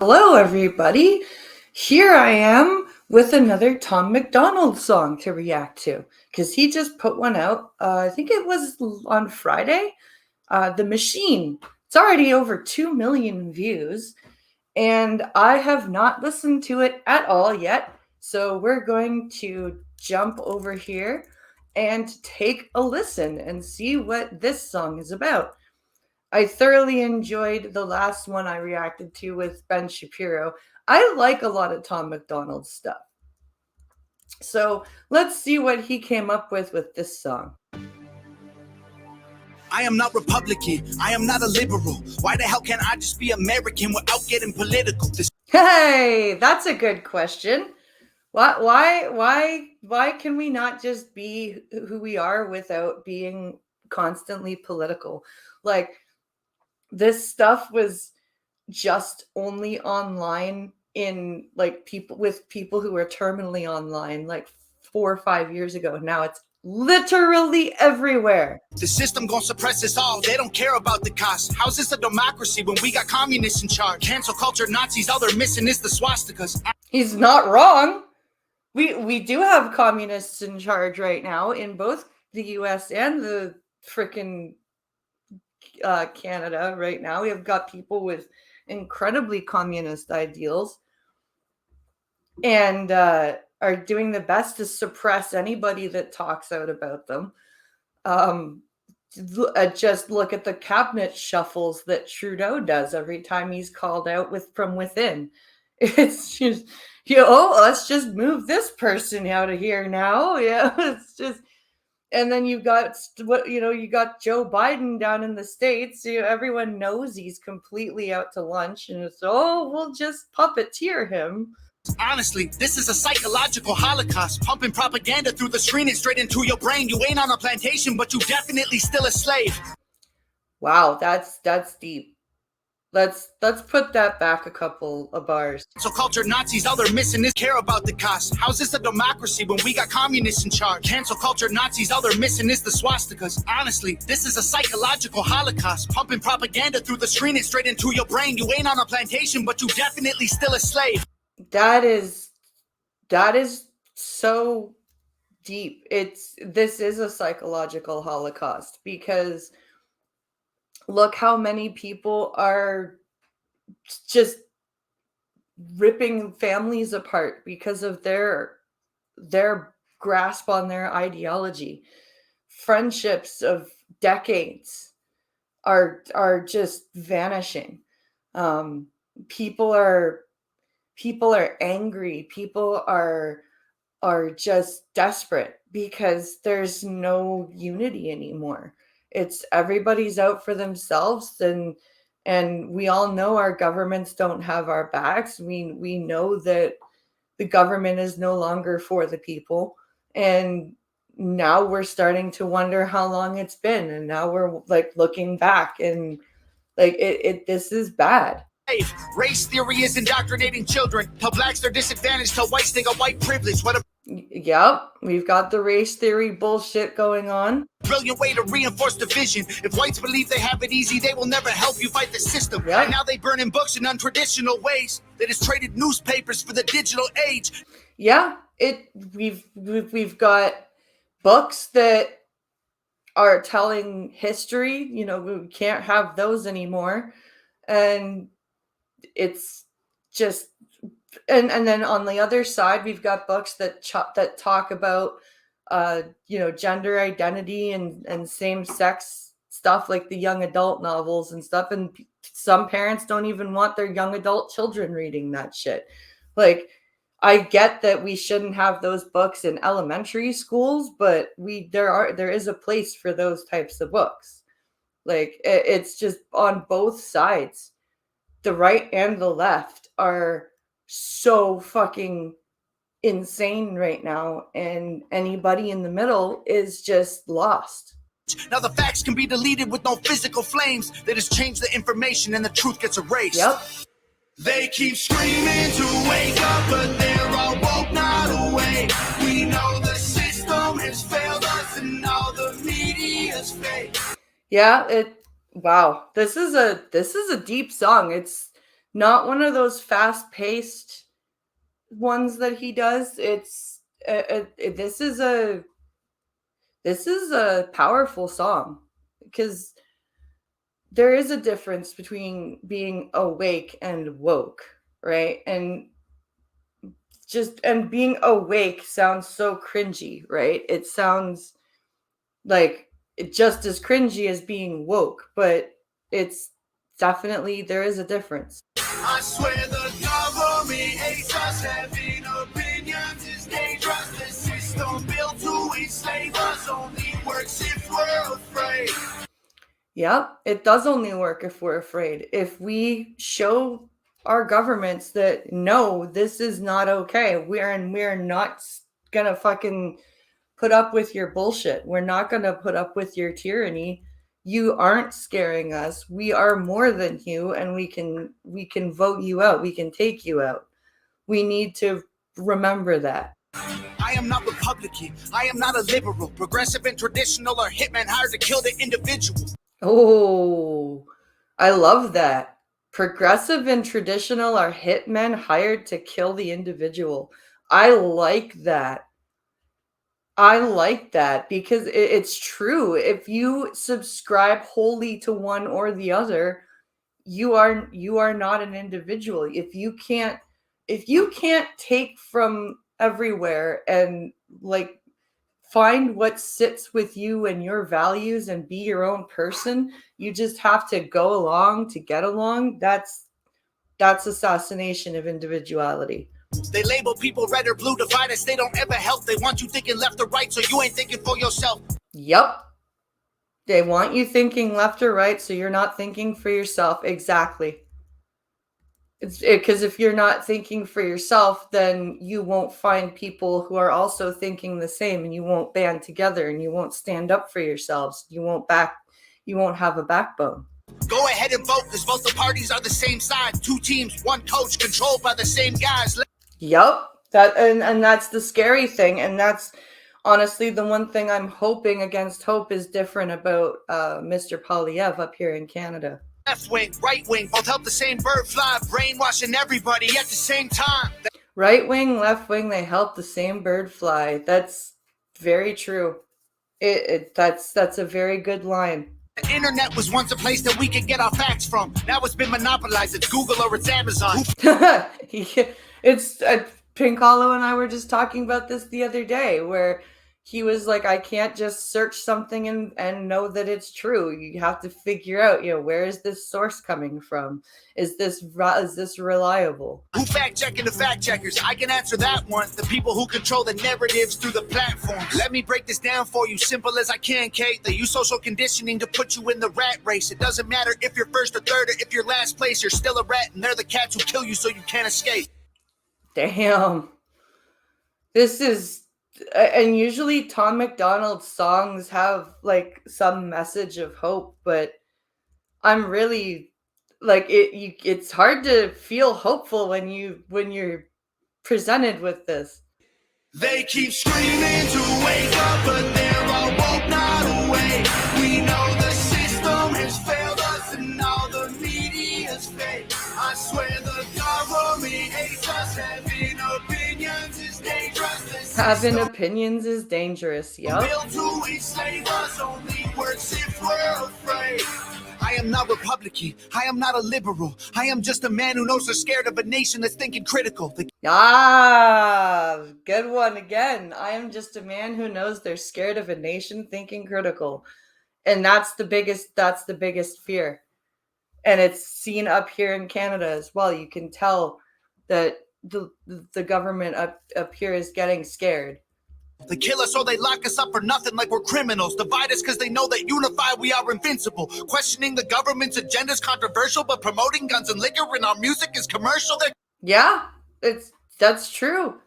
Hello, everybody. Here I am with another Tom McDonald song to react to because he just put one out. I think it was on Friday. The Machine. It's already over 2 million views, and I have not listened to it at all yet. So we're going to jump over here and take a listen and see what this song is about. I thoroughly enjoyed the last one I reacted to with Ben Shapiro. I like a lot of Tom McDonald's stuff. So let's see what he came up with this song. I am not Republican. I am not a liberal. Why the hell can't I just be American without getting political? Hey, that's a good question. Why can we not just be who we are without being constantly political? Like, this stuff was just only online in like people who were terminally online like 4 or 5 years ago. Now it's literally everywhere. The system gonna suppress us all. They don't care about the cost. How's this a democracy when we got communists in charge? Cancel culture, Nazis, all they're missing is the swastikas. He's not wrong. We do have communists in charge right now in both the US and the frickin' Canada right now. We have got people with incredibly communist ideals and are doing the best to suppress anybody that talks out about them. Just look at the cabinet shuffles that Trudeau does every time he's called out from within. It's just, let's just move this person out of here now. Yeah, it's just. And then you got Joe Biden down in the States. Everyone knows he's completely out to lunch, and it's we'll just puppeteer him. Honestly, this is a psychological holocaust, pumping propaganda through the screen and straight into your brain. You ain't on a plantation, but you definitely still a slave. Wow, that's deep. Let's put that back a couple of bars. So culture, Nazis, all they're missing is care about the cost. How's this a democracy when we got communists in charge? Cancel culture, Nazis, all they're missing is the swastikas. Honestly, this is a psychological holocaust, pumping propaganda through the screen and straight into your brain. You ain't on a plantation, but you definitely still a slave. That is so deep. This is a psychological holocaust because look how many people are just ripping families apart because of their grasp on their ideology. Friendships of decades are just vanishing. People are angry. People are just desperate because there's no unity anymore. It's everybody's out for themselves, and we all know our governments don't have our backs. We know that the government is no longer for the people, and now we're starting to wonder how long it's been, and now we're like looking back and like this is bad. Race theory is indoctrinating children. Tell blacks they're disadvantaged. Tell whites they got white privilege. What a Yep, we've got the race theory bullshit going on. Brilliant way to reinforce division. If whites believe they have it easy, they will never help you fight the system. Yep. And now they burn in books in untraditional ways. That has traded newspapers for the digital age. Yeah, we've got books that are telling history. We can't have those anymore, and it's just. And then on the other side, we've got books that talk about, gender identity and same-sex stuff, like the young adult novels and stuff. And some parents don't even want their young adult children reading that shit. Like, I get that we shouldn't have those books in elementary schools, but there is a place for those types of books. Like, it's just on both sides. The right and the left are so fucking insane right now, and anybody in the middle is just lost. Now the facts can be deleted with no physical flames. They just change the information and the truth gets erased. Yep. They keep screaming to wake up, but they're all woke, not awake. We know the system has failed us and all the media's fake. Yeah, wow. This is a deep song. Not one of those fast-paced ones that he does. It's this is a powerful song, because there is a difference between being awake and woke, right? And being awake sounds so cringy, right? It sounds like just as cringy as being woke, but it's definitely, there is a difference. I swear the government hates us. Having opinions is dangerous. The system built to enslave us only works if we're afraid. Yep, it does only work if we're afraid. If we show our governments that no, this is not okay. We're not gonna fucking put up with your bullshit. We're not gonna put up with your tyranny. You aren't scaring us. We are more than you, and we can vote you out. We can take you out. We need to remember that. I am not Republican. I am not a liberal. Progressive and traditional are hitmen hired to kill the individual. Oh, I love that. Progressive and traditional are hitmen hired to kill the individual. I like that. I like that because it's true. If you subscribe wholly to one or the other, you are not an individual. If you can't take from everywhere and like find what sits with you and your values and be your own person, you just have to go along to get along. That's assassination of individuality. They label people red or blue, divide us. They don't ever help. They want you thinking left or right, so you ain't thinking for yourself. Yep. They want you thinking left or right, so you're not thinking for yourself. Exactly. It's because if you're not thinking for yourself, then you won't find people who are also thinking the same, and you won't band together, and you won't stand up for yourselves. You won't have a backbone. Go ahead and vote, because both the parties are the same side. Two teams, one coach, controlled by the same guys. Yep. And that's the scary thing. And that's honestly the one thing I'm hoping against hope is different about Mr. Polyev up here in Canada. Left wing, right wing, both help the same bird fly, brainwashing everybody at the same time. Right wing, left wing, they help the same bird fly. That's very true. That's a very good line. The internet was once a place that we could get our facts from. Now it's been monopolized. It's Google or it's Amazon. It's Pink Hollow and I were just talking about this the other day, where he was like, I can't just search something and know that it's true. You have to figure out, where is this source coming from? Is this reliable? Who fact checking the fact checkers? I can answer that one. The people who control the narratives through the platforms. Let me break this down for you, simple as I can, Kate. They use social conditioning to put you in the rat race. It doesn't matter if you're first or third or if you're last place. You're still a rat, and they're the cats who kill you so you can't escape. Damn. This is, and usually Tom McDonald's songs have like some message of hope, but I'm really like it's hard to feel hopeful when you're presented with this. They keep screaming to wake up, but they're all woke, not awake. We know the system has failed us and all the media's fake. I swear the government hates us. Having opinions is dangerous. Having opinions is dangerous. Yep. Built to enslave us only works if we're afraid. I am not Republican. I am not a liberal. I am just a man who knows they're scared of a nation that's thinking critical. Good one again. I am just a man who knows they're scared of a nation thinking critical. And that's the biggest fear. And it's seen up here in Canada as well. You can tell that the government up here is getting scared. They kill us or they lock us up for nothing like we're criminals. Divide us because they know that unified we are invincible. Questioning the government's agenda is controversial, but promoting guns and liquor in our music is commercial. Yeah, that's true.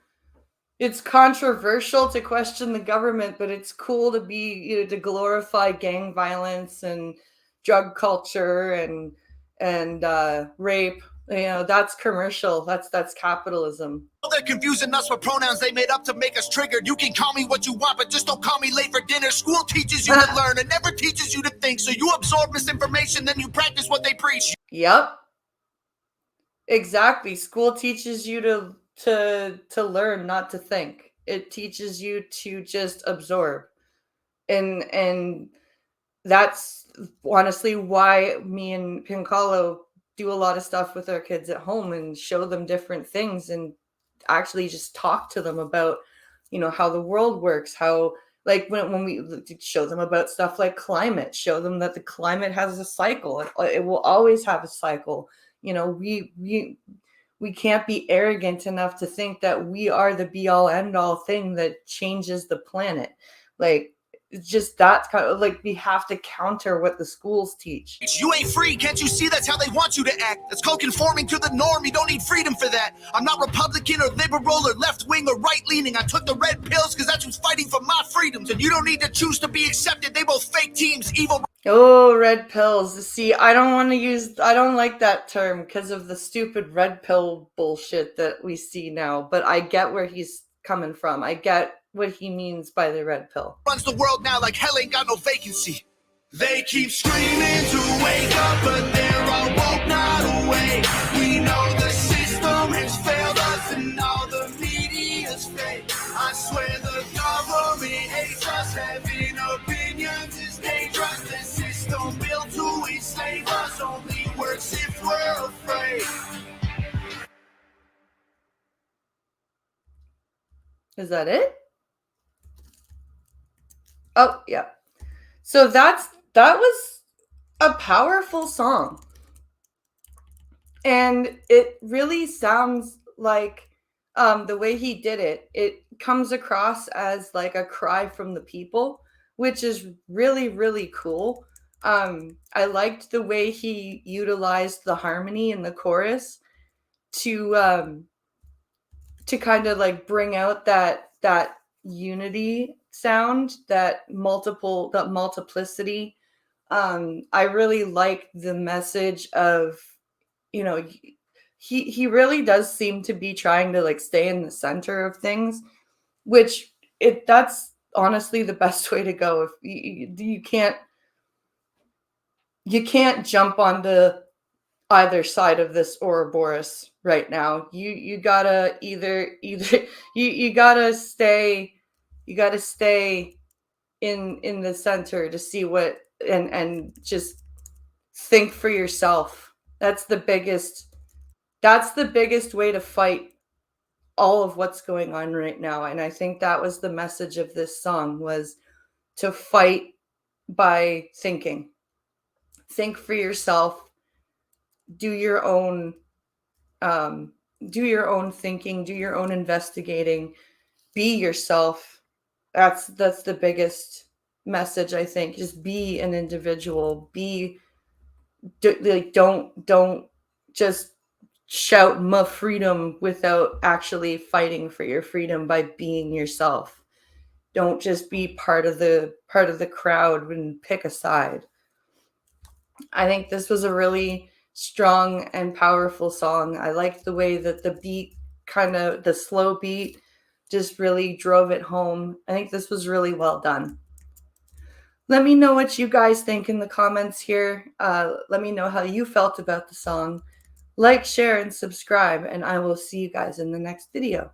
It's controversial to question the government, but it's cool to be to glorify gang violence and drug culture and rape. That's commercial. That's capitalism. They're confusing us with pronouns they made up to make us triggered. You can call me what you want, but just don't call me late for dinner. School teaches you to learn and never teaches you to think. So you absorb misinformation, then you practice what they preach. Yep. Exactly. School teaches you to learn, not to think. It teaches you to just absorb. And that's honestly why me and Pincalo do a lot of stuff with our kids at home and show them different things and actually just talk to them about, how the world works, how like when we show them about stuff like climate, show them that the climate has a cycle. It will always have a cycle. We can't be arrogant enough to think that we are the be all end all thing that changes the planet. Like, it's just that's kind of like we have to counter what the schools teach. You ain't free, can't you see that's how they want you to act? That's called conforming to the norm, you don't need freedom for that. I'm not Republican or liberal or left-wing or right-leaning. I took the red pills because that's who's fighting for my freedoms. And you don't need to choose to be accepted, they both fake teams, evil. Oh, red pills. See, I don't like that term because of the stupid red pill bullshit that we see now, but I get where he's coming from. I get what he means by the red pill. Runs the world now like hell ain't got no vacancy. They keep screaming to wake up, but they're all woke, not awake. We know the system has failed us and all the media's fake. I swear the government hates us, having opinions is dangerous. The system built to enslave us only works if we're afraid. Is that it? Oh, yeah. So that was a powerful song. And it really sounds like the way he did it, it comes across as like a cry from the people, which is really, really cool. I liked the way he utilized the harmony in the chorus to kind of like bring out that unity sound, that multiplicity. I really like the message of, he really does seem to be trying to like stay in the center of things, which that's honestly the best way to go. If you can't jump on the either side of this Ouroboros right now. You gotta either you gotta stay in the center to see what, and just think for yourself. That's the biggest way to fight all of what's going on right now. And I think that was the message of this song, was to fight by thinking. Think for yourself. Do your own thinking, do your own investigating, be yourself. That's the biggest message, I think. Just be an individual. Don't just shout "my freedom" without actually fighting for your freedom by being yourself. Don't just be part of the crowd and pick a side. I think this was a really strong and powerful song. I liked the way that the beat, the slow beat, just really drove it home. I think this was really well done. Let me know what you guys think in the comments here. Let me know how you felt about the song. Like, share, and subscribe, and I will see you guys in the next video.